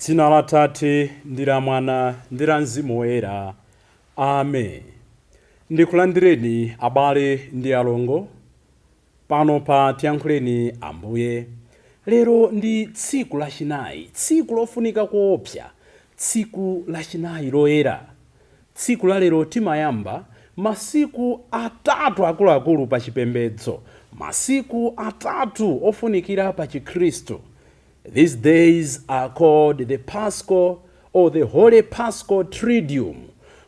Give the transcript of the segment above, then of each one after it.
Dzina la Tate ndi la Mwana ndi la Mzimu Woyera. Amen. Ndikulandireni abale ndi alongo pano pa tiyankhuleni Ambuye. Lero ndi tsiku lachinayi, tsiku lofunika koopsa, tsiku lachinayi loyera. Tsiku la lero timayamba masiku atatu akuluakulu pa chipembedzo, masiku atatu ofunikira pa Chikhristu. These days are called the Paschal or the Holy Paschal Triduum.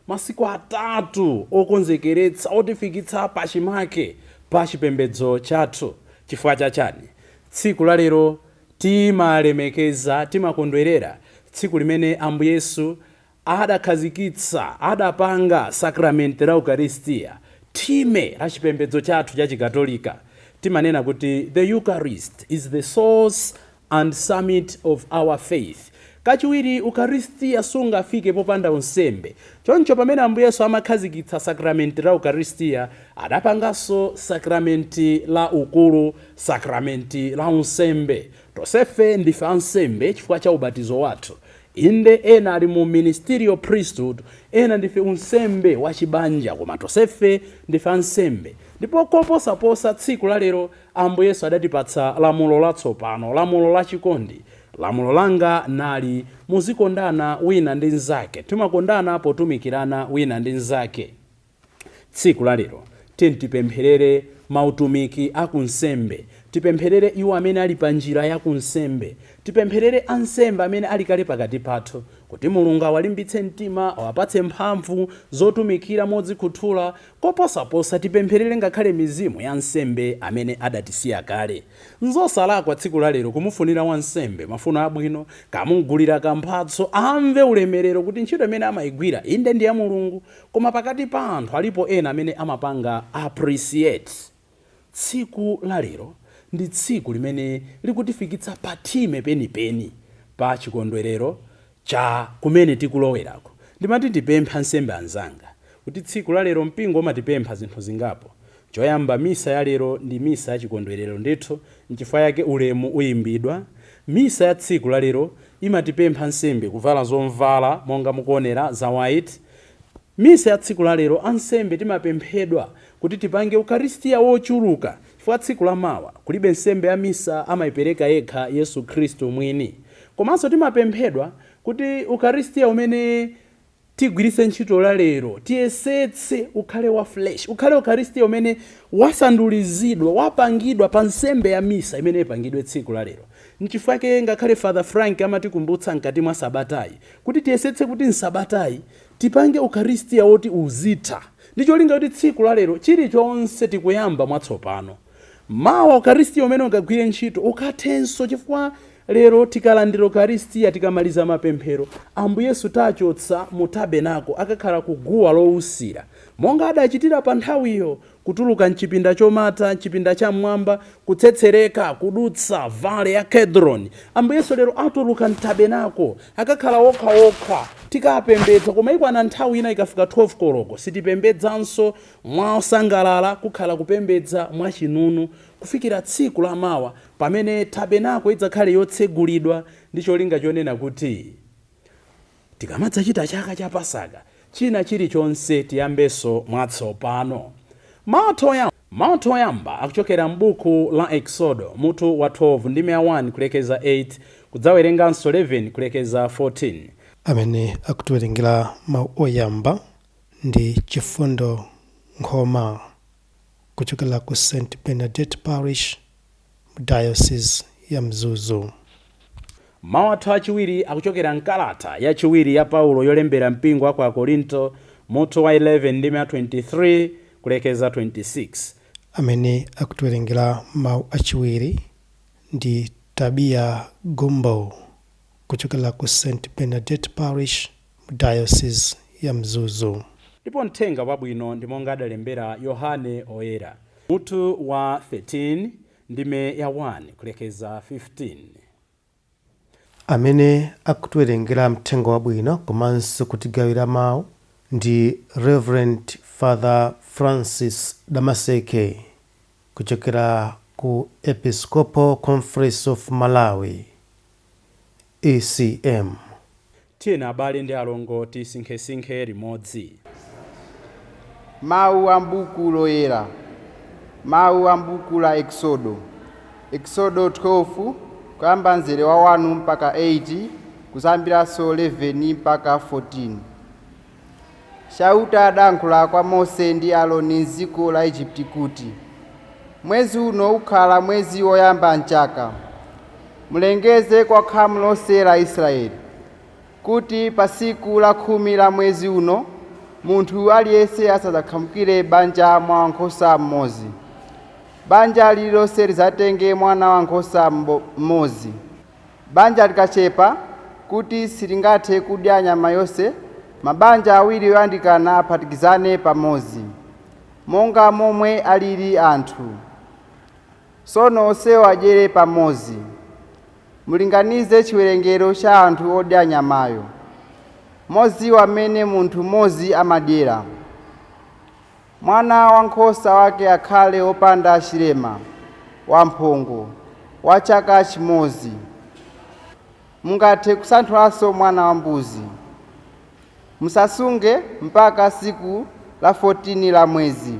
Masiku atatu okonzekeretsa otifikitsa pachimake pa chipembedzo chathu. Chifukwa chachani? Tsiku la lero timalemekeza, timakondwerera tsiku limene Ambuye Yesu adakhazikitsa, adapanga sakramenti la Eucharistia, thime la chipembedzo chathu cha Chikatolika. Timanena kuti the Eucharist is the source and summit of our faith. Kachiwiri Eucharistia sungafike popanda unsembe. Choncho pamene Ambuye Yesu amakhazikitsa sakramenti la Eucharistia, adapanganso sakramenti la ukulu, sakramenti la unsembe. Tonsefe ndife ansembe chifukwa cha ubatizo wathu. Inde ena ali mu ministerial priesthood, ena ndife unsembe wa chibanja, koma tonsefe ndife ansembe. Ndipo koposaposa tsiku la lero Ambuye Yesu adatipatsa lamulo latsopano, lamulo la chikondi. Lamulo langa nali muzikondana wina ndi nzake, timakondana potumikirana wina ndi nzake. Tsiku la lero tipempherere mautumiki akunsembe, tipempherere iwo amene ali pa njira ya kunsembe, tipempherere ansembe amene ali kale pakati pathu, kuti Mulungu awalimbitse mtima, awapatse mphamvu zotumikira modzikhuthula. Koposaposa tipempherere ngakhale mizimu ya nsembe amene adatisiya kale. Nzosalakwa tsiku la lero kumufunira wansembe mafuno abwino, kamugulira kamphatso, amve ulemerero kuti ntchito imene amayigwira inde ndi ya Mulungu, koma pakati pa anthu alipo ena amene amapanga appreciate. Tsiku la lero ndi tsiku limene likutifikitsa pathime penipeni pa chikondwerero cha kumene tikulowerako. Ndimati ndipempha nsembe anzanga kuti tsiku la lero mpingo umatipempha zinthu zingapo. Choyamba, misa ya lero ndi misa ya chikondwerero ndithu, nchifukwa yake ulemu uyimbidwa. Misa ya tsiku la lero imatipempha nsembe kuvala zomvala monga mukuonera za white. Misa ya tsiku la lero ansembe timapemphedwa kuti tipange Eucharistia wochuluka, chifukwa tsiku la mawa kulibe nsembe ya misa amayipereka yekha Yesu Khristu mwini. Komanso timapemphedwa kuti Eucharistia umene tigwiritse ntchito la lero tiyesetse ukhale wa flesh, ukhale Eucharistia umene wasandulizidwa, wapangidwa pa nsembe ya misa imene ipangidwe tsiku la lero. Nchifukwa ngakhale Father Frank amatikumbutsa mkati mwa sabatayi kuti tiyesetse kuti nsabatayi tipange Eucharistia woti uzitha. Ndicho linga kuti tsiku la lero chilichonse tikuyamba mwatsopano. Mawa Eucharistia umene ukagwire ntchito ukathenso, chifukwa lero tikalandira Eucharistia tikamaliza mapemphero, Ambuye Yesu tachotsa mu tabenako akakhala kuguwa lowusira, monga adachitira pa nthawiyo, kutuluka mchipinda chomata, chipinda cha mmwamba, kutsetsereka, kudutsa vale ya Kedron. Ambuye Yesu lero atuluka mtabenako akakhala wokha tikapembedza, koma ikwana nthawi ina ikafika 12 koloko sitipembedzanso mwasangalala, kukhala kupembedza mwachinunu kufikira tsiku la mawa pamene tabenako idzakhale yotsegulidwa. Ndicho linga chonena kuti tikamadzachita chaka cha Pasaka, china chilichonse tiyambeso mwatsopano. Mawu oyamba akuchokera m'buku la Exodo mutu wa 12 ndime ya 1 kulekeza 8 kudzawerenganso 11 kulekeza 14. Amene akutiwerengera mawu oyamba ndi Chifundo Nkhoma kuchokera ku St. Bernadette Parish, Diocese ya Mzuzu. Mawu athu achiwiri akuchokera mkalata yachiwiri ya Paulo yolembera mpingo wa kwa Korinto mutu wa 11 ndime ya 23 kulekeza 26. Amene akutiwerengera mawu achiwiri ndi Tabia Gumbo kuchokera ku St. Bernadette Parish, Diocese ya Mzuzu. Ndipo mthenga wabwino ndi monga adalembera Yohane Oyera mutu wa 13 ndime ya 1 kulekeza 15. Amene akutiwerengera mthenga wabwino komanso kutigawira mawu ndi Reverend Father Francis Damaseke kuchokera ku Episcopal Conference of Malawi, ECM. tiyeni abale ndi alongo tisinkhesinkhe limodzi. Mawu a m'buku Loyera. Mawu a m'buku la Exodo 12 kuyamba mzere wa 1 mpaka 8 kuzambiranso 11 mpaka 14. Shauta adankhula kwa Mose ndi Aaroni m'dziko la Igupti kuti, mwezi uno ukhala mwezi woyamba mchaka. Mulengeze kwa khamu lonse la Israeli kuti pa tsiku la 10 la mwezi uno munthu aliyense asadzakhamukire banja mwa wankhosa mmodzi. Banja lililonse lidzatenge mwana wankhosa mmodzi. Banja likachepa kuti silingathe kudya nyama yonse, mabanja awiri oyandikana aphatikizane pamodzi, monga momwe alili anthu. Tsono onsewo adyere pamodzi. Mulinganize chiwerengero cha anthu odya nyamayo, mmodzi amene munthu mmodzi amadyera. Mwana wankhosa wake akhale wopanda chilema, wamphongo, wa chaka chimodzi. Mungathe kusankhulanso mwana wambuzi. Musasunge mpaka tsiku la 14 la mwezi,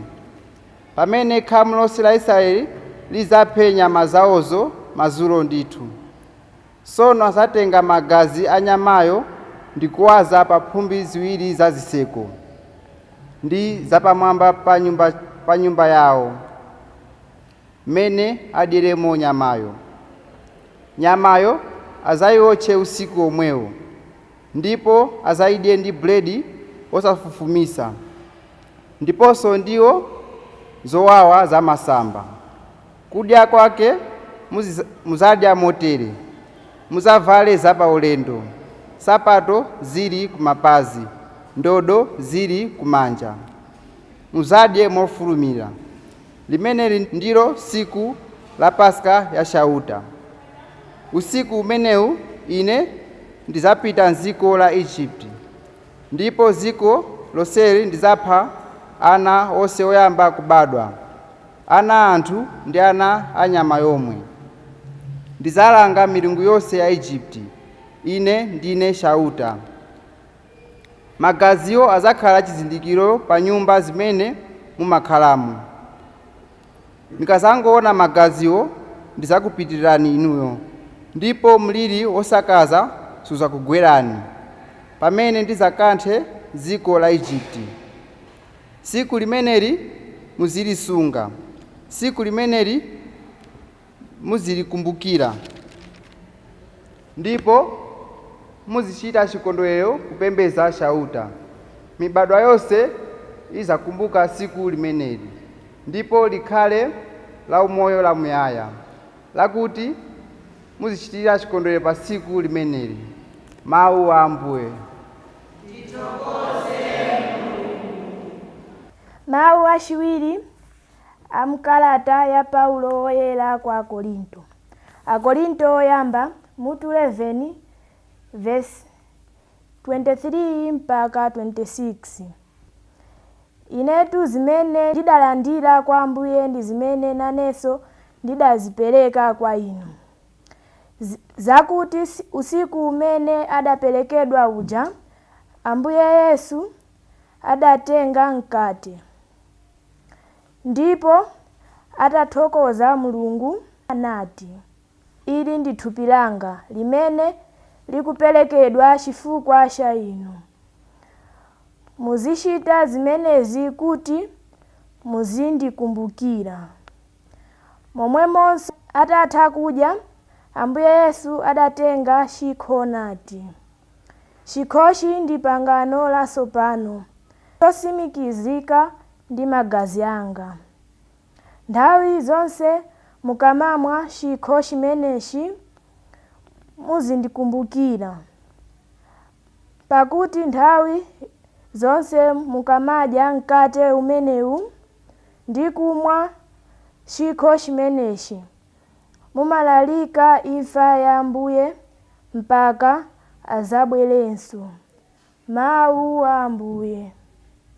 pamene khamu lonse la Israeli lidzaphe nyama zawozo madzulo ndithu. Tsono asatenga magazi a nyamayo ndi kuwaza pa mphumbi ziwiri za zitseko ndi zapamwamba pa nyumba yawo mmene adyeremo nyamayo. Nyamayo azayotche usiku omwewo, ndipo azayidye ndi buledi osafufumisa, ndiponso ndiwo zowawa zamasamba. Kudya kwake muzadya motere: muzavale zapaulendo, sapato zili kumapazi, ndodo zili kumanja. Muzadye mofulumira. Limeneli ndilo tsiku la Paska ya Shauta. Usiku umenewu ine ndizapita m'dziko la Igupti, ndipo dziko lonseli ndizapha ana onse oyamba kubadwa, ana a anthu ndi ana anyama yomwe. Ndizalanga milungu yonse ya Igupti. Ine ndine Shauta. Magaziwo azakhala chizindikiro pa nyumba zimene mumakhalamo. Ndikazangoona magaziwo ndizakupitirirani inuyo, ndipo mliri wosakaza sudzakugwerani pamene ndizakanthe dziko la Igupti. Tsiku limeneli muzilisunga, tsiku limeneli muzilikumbukira, ndipo muzichita chikondwerero kupembedza Shauta. Mibadwa yonse izakumbuka tsiku limeneli, ndipo likhale la umoyo lamuyaya, lakuti muzichitira chikondwerero pa tsiku limeneli. Mawu a Ambuye. Mawu achiwiri a mkalata ya Paulo woyera kwa Akorinto. Akorinto oyamba mutu 11 verse 23 mpaka 26. Inetu zimene ndidalandira kwa Ambuye ndi zimene nanenso ndidazipereka kwa inu, zakuti usiku umene adaperekedwa uja, Ambuye Yesu adatenga mkate, ndipo atathokoza Mulungu anati, ili ndi thupi langa limene likuperekedwa chifukwa cha inu. Muzichita zimenezi kuti muzindikumbukira. Momwemonso atatha kudya, Ambuye Yesu adatenga chikho nati, chikhochi ndi pangano latsopano lotsimikizika ndi magazi anga. Nthawi zonse mukamamwa chikho chimenechi muzindikumbukira, pakuti nthawi zonse mukamadya mkate umenewu ndi kumwa chikho chimenechi mumalalika imfa ya Ambuye mpaka azabwerenso. Mawu a Ambuye.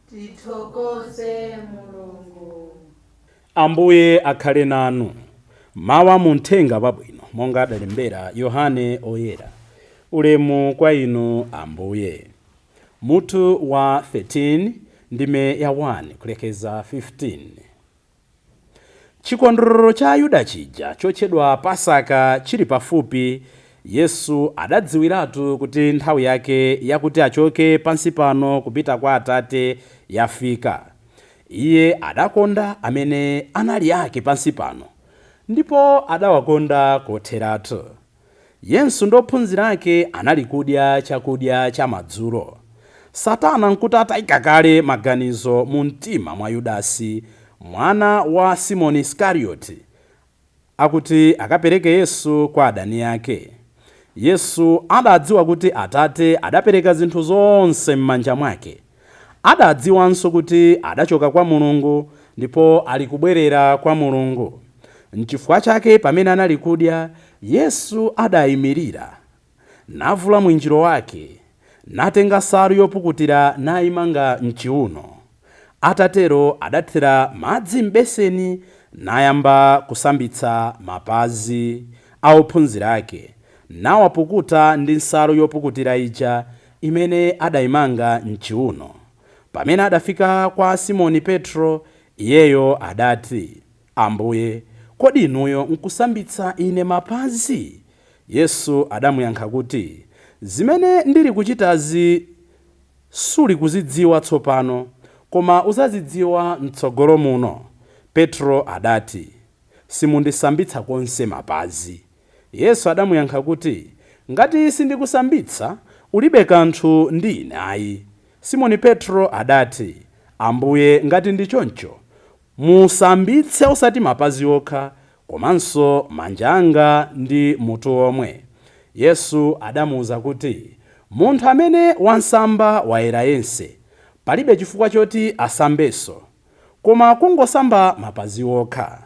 Tithokoze Mulungu. Ambuye akhale nanu. Mawu mu Uthenga Wabwino monga adalembera Yohane oyera. Ulemu kwa inu Ambuye. Mutu wa 13 ndime ya 1 kulekeza 15. Chikondwerero cha Ayuda chija chotchedwa Pasaka chili pafupi, Yesu adadziwiratu kuti nthawi yake yakuti achoke pansi pano kupita kwa Atate yafika. Iye adakonda amene anali ake pansi pano, ndipo adawakonda kotheratu. Yesu ndi ophunzira ake anali kudya chakudya cha madzulo. Satana nkuti atayika kale maganizo mu mtima mwa Yudasi, mwana wa Simoni Iskarioti, akuti akapereke Yesu kwa adani ake. Yesu adadziwa kuti Atate adapereka zinthu zonse m'manja mwake. Adadziwanso kuti adachoka kwa Mulungu ndipo ali kubwerera kwa Mulungu. N'chifukwa chake pamene anali kudya, Yesu adayimirira, navula mwinjiro wake, natenga nsalu yopukutira nayimanga m'chiuno. Atatero adathira madzi m'beseni nayamba kusambitsa mapazi a ophunzira ake, nawapukuta ndi nsalu yopukutira ija imene adayimanga m'chiuno. Pamene adafika kwa Simoni Petro, iyeyo adati, Ambuye, kodi inuyo nkusambitsa ine mapazi? Yesu adamuyankha kuti, zimene ndili kuchitazi suli kuzidziwa tsopano, koma uzazidziwa m'tsogolo muno. Petro adati, simundisambitsa konse mapazi. Yesu adamuyankha kuti, ngati sindikusambitsa ulibe kanthu ndi ine ayi. Simoni Petro adati, Ambuye, ngati ndi choncho, musambitse osati mapazi okha, komanso manja anga ndi mutu omwe. Yesu adamuwuza kuti, munthu amene wansamba wayera yense, palibe chifukwa choti asambenso, koma kungosamba mapazi okha.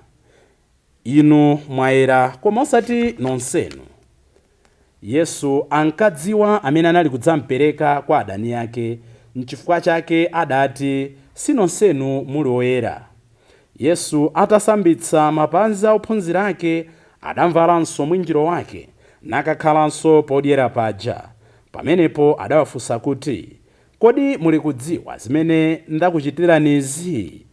Inu mwayera koma osati nonsenu. Yesu ankadziwa amene anali kudzamupereka kwa adani ake, n'chifukwa chake adati, si nonsenu muli oyera. Yesu atasambitsa mapazi a ophunzira ake, adamvalanso mwinjiro wake, nakakhalanso podyera paja. Pamenepo adawafunsa kuti, kodi muli kudziwa zimene ndakuchitiranizi?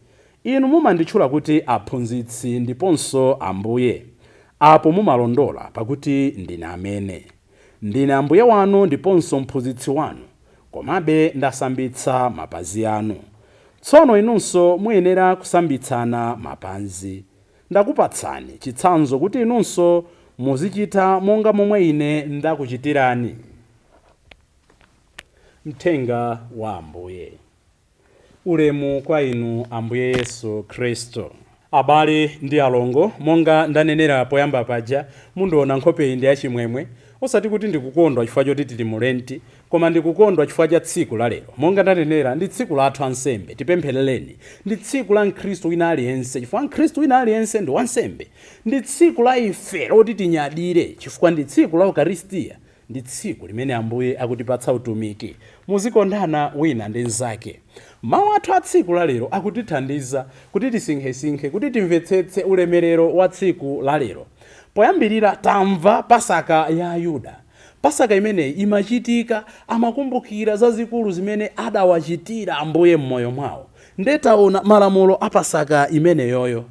Inu mumanditchula kuti aphunzitsi ndiponso Ambuye. Apo mumalondola, pakuti ndine amene. Ndine Ambuye wanu ndiponso mphunzitsi wanu, komabe ndasambitsa mapazi anu. Tsono inunso muyenera kusambitsana mapazi. Ndakupatsani chitsanzo kuti inunso muzichita monga momwe ine ndakuchitirani. Mthenga wa Ambuye. Ulemu kwa inu Ambuye Yesu Kristo. Abale ndi alongo, monga ndanenera poyamba paja, mundiona nkhope iyi ndi yachimwemwe, osati kuti ndikukondwa chifukwa choti tili mu Lenti, koma ndikukondwa chifukwa cha tsiku la lero. Monga ndanenera, ndi tsiku la athu ansembe, tipempherereni. Ndi tsiku la Mkhristu wina aliyense, chifukwa Mkhristu wina aliyense ndi wansembe. Ndi tsiku la ife loti tinyadire, chifukwa ndi tsiku la Ukaristiya. Ndi tsiku limene Ambuye akutipatsa utumiki, muzikondana wina ndi nzake. Mawu athu a tsiku la lero akutithandiza kuti tisinkhesinkhe, kuti timvetsetse ulemerero wa tsiku la lero. Poyambirira tamva Pasaka ya Ayuda. Pasaka imeneyi imachitika amakumbukira zazikulu zimene adawachitira Ambuye m'moyo mwawo. Ndetaona malamulo a Pasaka imeneyoyo,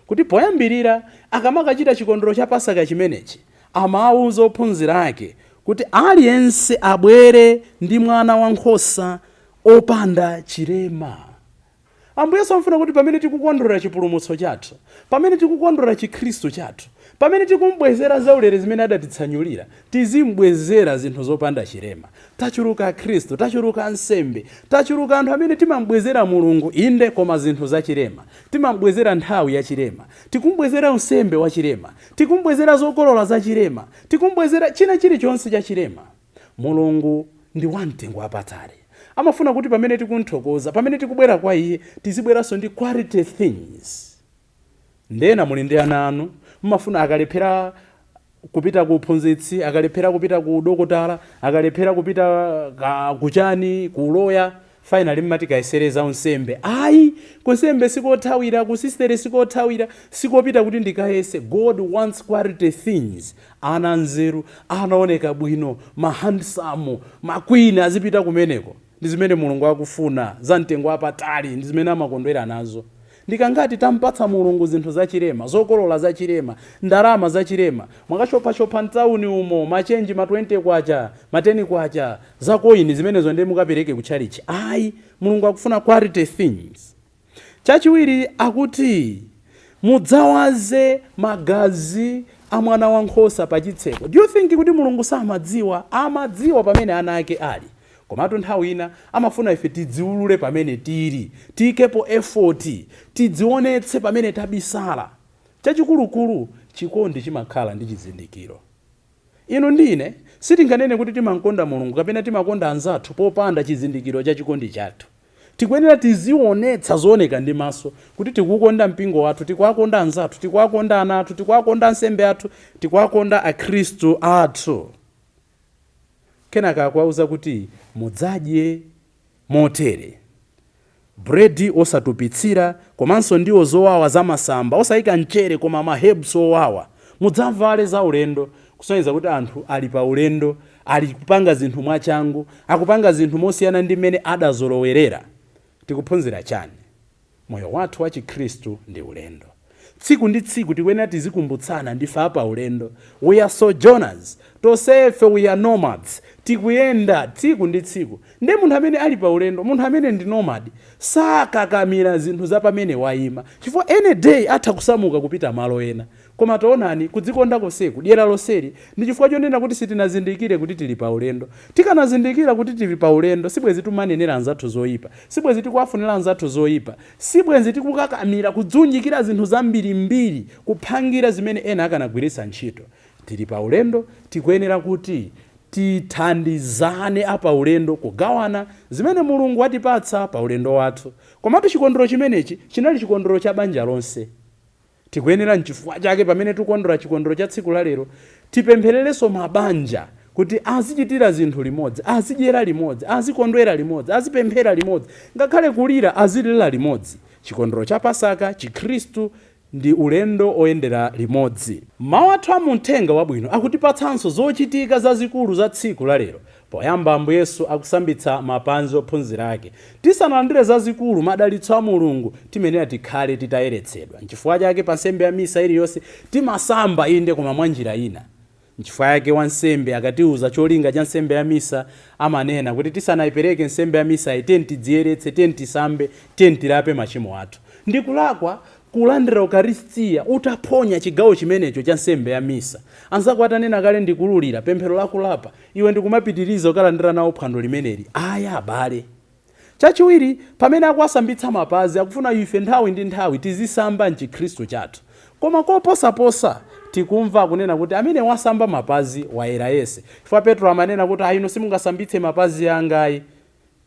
kuti poyambirira akamakachita chikondwerero cha Pasaka chimenechi, amawuza ophunzira ake kuti aliyense abwere ndi mwana wankhosa opanda chilema. Ambuye samfuna kuti pamene tikukondwerera chipulumutso chathu, pamene tikukondwerera chikhristu chathu, pamene tikumbwezera zaulere zimene adatitsanulira, tizimbwezera zinthu zopanda chilema. Tachuluka Khristu, tachuluka nsembe, tachuluka anthu amene timambwezera Mulungu inde koma zinthu za chilema. Timambwezera nthawi ya chilema, tikumbwezera nsembe wa chilema, tikumbwezera zokolola za chilema, tikumbwezera china chilichonse cha chilema. Mulungu ndi wamtengo wapatali. Amafuna kuti pamene tikunthokoza, pamene tikubwera kwa iye, tizibweranso ndi quality things. Ndena muli ndi ana anu, mumafuna akalephera kupita ku uphunzitsi, akalephera kupita ku dokotala, akalephera kupita kuchani, ku Loyera, finally mmati kayesereza unsembe. Ayi, kunsembe sikothawira, kusistere sikothawira, sikopita kuti ndikayese. God wants quality things. Ana nzeru, anaoneka bwino, mahandsome, makwini azipita kumeneko. Ndi zimene Mulungu akufuna, za mtengo wapatali, ndi zimene amakondwera nazo. Ndikangati tampatsa Mulungu zinthu zachilema, zokolola zachilema, ndalama zachilema, mwakashopha mtauni umo, machenji ma 20 kwacha, ma 10 kwacha, zakoini zimenezo ndi mukapereke ku chalichi. Ayi, Mulungu akufuna quality things. Chachiwiri akuti mudzawaze magazi a mwana wankhosa pa chitseko. Do you think kuti Mulungu samadziwa? Amadziwa pamene ana ake ali. Komatu nthawi ina amafuna ife tidziulule pamene tili, tikepo effort, tidzionetse pamene tabisala. Chachikulukulu chikondi chimakhala ndi chizindikiro. Inu ndine sitinganene kuti timakonda Mulungu kapena timakonda anzathu popanda chizindikiro cha chikondi chathu. Tikuyenera tizionetsa zooneka ndi maso kuti tikukonda mpingo wathu, tikuwakonda anzathu, tikuwakonda ana athu, tikuwakonda ansembe athu, tikuwakonda akhristu athu. Kenaka akuwauza kuti mudzadye motere. Bredi osatupitsira, komanso ndiwo zowawa za masamba, osayika mchere koma maherbs owawa. Mudzavale za ulendo, kusonyeza kuti anthu ali pa ulendo, ali kupanga zinthu mwachangu, akupanga zinthu mosiyana ndi mmene adazolowerera. Tikuphunzira chani? Moyo wathu wa Chikhristu ndi ulendo. Tsiku ndi tsiku tikuyenera tizikumbutsana ndife apa ulendo. We are sojourners. Tosefe we are nomads. Tikuyenda tsiku ndi tsiku. Ndi munthu amene ali pa ulendo, munthu amene ndi nomad, sakakamira zinthu za pamene wayima. Chifukwa any day atha kusamuka kupita malo ena. Koma taonani kudzikonda konseku, dyera lonseli, ndi chifukwa chonena kuti sitinazindikire kuti tili pa ulendo. Tikanazindikira kuti tili pa ulendo, sibwezi timanenera anzathu zoyipa, sibwezi tikuwafunira anzathu zoyipa, sibwezi tikukakamira kudzunjikira zinthu zambirimbiri, kuphangira zimene ena akanagwiritsa ntchito. Tili pa ulendo, tikuyenera kuti tithandizane apa ulendo, kugawana zimene Mulungu watipatsa pa ulendo wathu. Komatu chikondwero chimenechi chinali chikondwero cha banja lonse. Tikuyenera nchifukwa chake pamene tikondwera chikondwero cha tsiku la lero, tipemphererenso mabanja kuti azichitira zinthu limodzi, azidyera limodzi, azikondwera limodzi, azipemphera limodzi, ngakhale kulira azilira limodzi. Chikondwero cha Pasaka, Chikhristu ndi ulendo oyendera limodzi. Mawu athu amuthenga wabwino akutipatsanso zochitika zazikulu za tsiku la lero. Poyamba Ambuye Yesu akusambitsa mapazi ophunzira ake. Tisanalandire zazikulu madalitso a Mulungu, timenera tikhale titayeretsedwa. Nchifukwa chake pa nsembe ya misa iliyonse timasamba inde koma mwa njira ina. Nchifukwa yake wansembe akatiuza cholinga cha nsembe ya misa, amanena kuti tisanayipereke nsembe ya misa tidziyeretse, tisambe, tilape machimo athu. Ndikulakwa kulandira Ukaristiya utaphonya chigawo chimenecho cha nsembe ya misa. Anzako atanena kale ndikululira pemphero lakulapa, iwe ndikumapitiriza ukalandira nawo phwando limeneli. Aya abale. Chachiwiri, pamene akuwasambitsa mapazi akufuna ife nthawi ndi nthawi tizisamba m'Chikhristu chathu. Koma koposaposa tikumva kunena kuti amene wasamba mapazi wayera yese. Chifukwa Petro amanena kuti ayino simungasambitse mapazi angayi.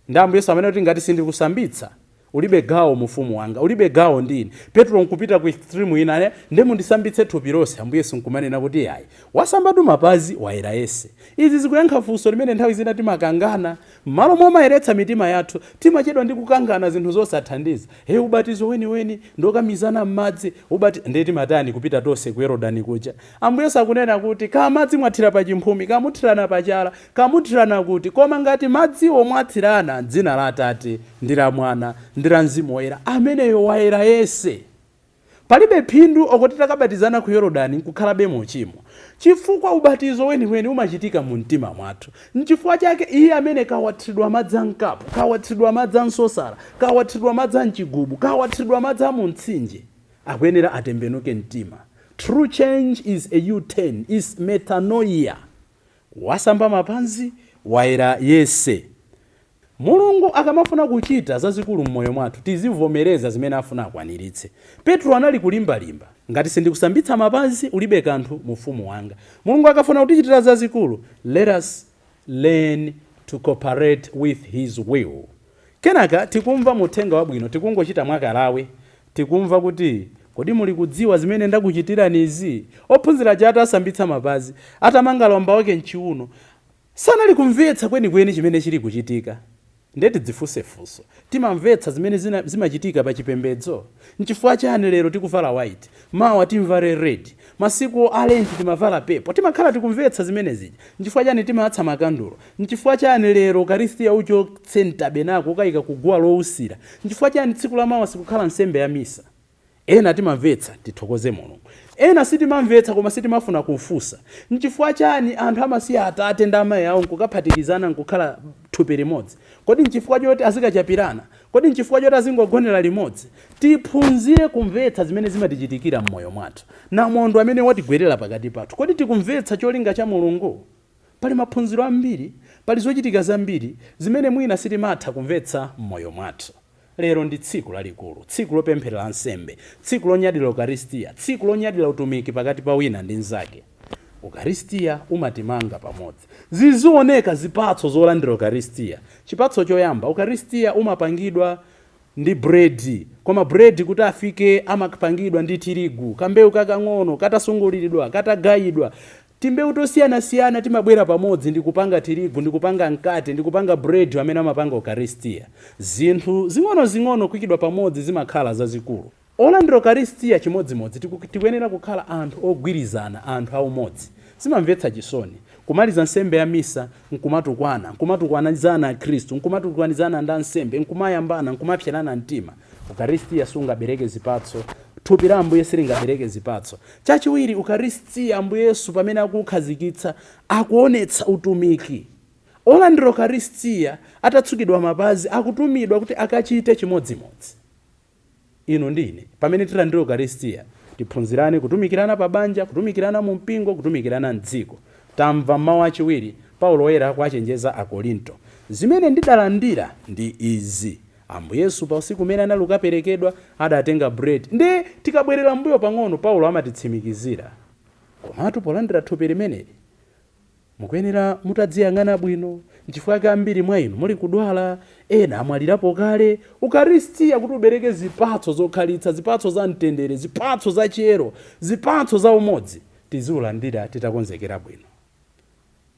Ndi Ambuye Yesu amanena kuti ngati sindikusambitsa ulibe gawo mufumu wanga, ulibe gawo ndine. Petro nkupita ku extreme ina ndemu ndisambitse thupi lonse. Ambuye Yesu nkumanena kuti ayi wasambatu mapazi wayera yese. Izi zikuyankha funso limene nthawi zina timakangana, malo momayeretsa mitima yathu timachedwa ndi kukangana zinthu zosathandiza. Ubatizo weni ndokamizana m'madzi, ndeti matani kupita tonse ku Yorodani kuja. Ambuye Yesu akunena kuti kama madzi mwathira pa chimphumi, kamuthirana pachala, kamuthirana kuti, koma ngati madziwo mwathirana dzina la Atate ndi la Mwana ndi la Mzimu Woyera, ameneyo wayera yese. Palibe phindu okuti takabatizana ku Yorodani nkukhalabe mochimo. Chifukwa ubatizo weni umachitika mu mtima mwathu. Nchifukwa chake iye amene kawathidwa madzi ankapo, kawathidwa madzi ansosala, kawathidwa madzi anchigubu, kawathidwa madzi mu mtsinje, akuyenera atembenuke mtima. True change is a U-turn, is metanoia. Wasamba mapazi wayera yese. Mulungu akamafuna kuchita zazikulu mmoyo mwathu tizivomereza zimene afuna akwaniritse. Petro anali kulimbalimba, ngati sindikusambitsa mapazi ulibe kanthu mufumu wanga. Mulungu akafuna kutichitira zazikulu, let us learn to cooperate with his will. Kenaka tikumva muthenga wabwino, tikungochita mwakalawe, tikumva kuti kodi muli kudziwa zimene ndakuchitirani izi. Ophunzira aja atasambitsa mapazi, atamanga lomba wake mchiuno, sanali kumvetsa kwenikweni chimene chili kuchitika. ndeti dzifunsefunso, timamvetsa zimene zimachitika pa chipembedzo? Nchifukwa chani lero tikuvala white, mawa timvale red, masiku alenti timavala pepo? Timakhala tikumvetsa zimene zija. Nchifukwa chani timatsa makandulo? Nchifukwa chani lero Eucharistia uchotse mtabenako ukayika kuguwa lowusira? Nchifukwa chani tsiku la mawa sikukhala nsembe ya misa? Ena timamvetsa, tithokoze Mulungu. Ena sitimamvetsa koma sitimafuna kufunsa. Nchifukwa chani anthu amasiya atate ndi amayi awo nkukaphatikizana nkukhala thupi limodzi? Kodi nchifukwa choti azikachapirana? Kodi nchifukwa choti azingogonera limodzi? Tiphunzire kumvetsa zimene zimatichitikira m'moyo mwathu. Namondwe amene watigwerera pakati pathu, kodi tikumvetsa cholinga cha Mulungu? Pali maphunziro ambiri, pali zochitika zambiri zimene mwina sitimatha kumvetsa m'moyo mwathu. Lero ndi tsiku lalikulu, tsiku lopempherera nsembe, tsiku lonyadira Eucharistia, tsiku lonyadira utumiki pakati pa wina ndi nzake. Eucharistia umatimanga pamodzi. Zizioneka zipatso zolandira Eucharistia. Chipatso choyamba, Eucharistia umapangidwa ndi bread, koma bread kuti afike amapangidwa ndi tirigu, kambewu kakang'ono katasunguliridwa, katagayidwa. Timbewu tosiyana-siyana timabwera pamodzi ndi kupanga tirigu, ndi kupanga mkate, ndi kupanga bread amene amapanga Eucharistia. Zinthu zing'ono-zing'ono kuyikidwa pamodzi zimakhala zazikulu. Olandira Eucharistia chimodzimodzi tikuyenera kukhala anthu ogwirizana, anthu aumodzi. Zimamvetsa chisoni kumaliza nsembe ya misa nkumatukwanizana a Khristu, nkumatukwanizana ndi nsembe, nkumayambana, nkumapyerana mtima. Eucharistia sungabereke zipatso, thupi la Ambuye silingabereke zipatso. Chachiwiri, Eucharistia Ambuye Yesu pamene akukhazikitsa akuonetsa utumiki. Olandira Eucharistia atatsukidwa mapazi akutumidwa kuti akachite chimodzimodzi. Ino ndine pamene tilandira Eucharistia tiphunzirane kutumikirana pa banja, kutumikirana mu mpingo, kutumikirana mdziko. Tamva mawu achiwiri Paulo Loyera akuachenjeza Akorinto. Zimene ndidalandira ndi izi: Ambuye Yesu pa usiku umene anali kuperekedwa adatenga bread. Ndi tikabwerera mbuyo pang'ono Paulo amatitsimikizira, komatu polandira thupi limeneli mukuyenera mutadziyang'ana bwino, nchifukwa ambiri mwa inu muli kudwala, ena amwalirapo kale. Eucharistia kuti ubereke zipatso zokhalitsa, zipatso za mtendere, zipatso za chiyero, zipatso za umodzi, tiziulandira titakonzekera bwino.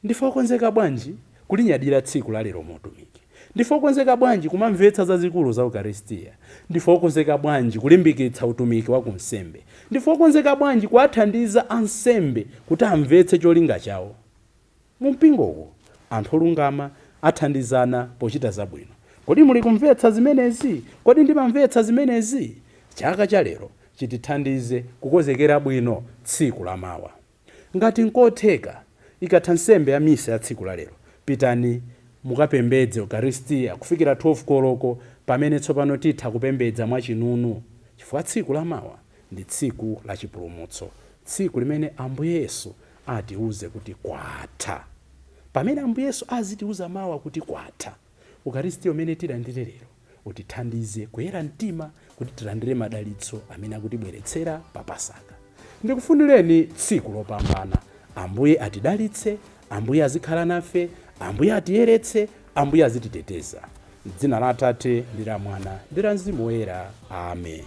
Ndife okonzeka bwanji kulinyadira tsiku la lero motumiki? Ndife okonzeka bwanji kumamvetsa zazikulu za Eucharistia? Ndife okonzeka bwanji kulimbikitsa utumiki wa kunsembe? Ndife okonzeka bwanji kuwathandiza ansembe kuti amvetse cholinga chawo? Mu mpingowo anthu olungama athandizana pochita zabwino. Kodi muli kumvetsa zimenezi? Kodi ndimamvetsa zimenezi? Chaka cha lero chitithandize kukonzekera bwino tsiku la mawa. Ngati nkotheka, ikatha nsembe ya misa ya tsiku la lero, pitani mukapembedze Eucharistia kufikira 12 koloko, pamene tsopano titha kupembedza mwachinunu, chifukwa tsiku la mawa ndi tsiku la chipulumutso, tsiku limene Ambuye Yesu atiuze kuti kwatha. Pamene Ambuye Yesu azitiuza mawa kuti kwatha, Eucharistia umene tilandire lero utithandize kuyera mtima kuti tilandire madalitso amene akutibweretsera pa Pasaka. Ndikufunireni tsiku lopambana. Ambuye atidalitse, Ambuye azikhala nafe, Ambuye atiyeretse, Ambuye azititeteza. M'dzina la Atate ndi la Mwana ndi la Mzimu Woyera. Amen.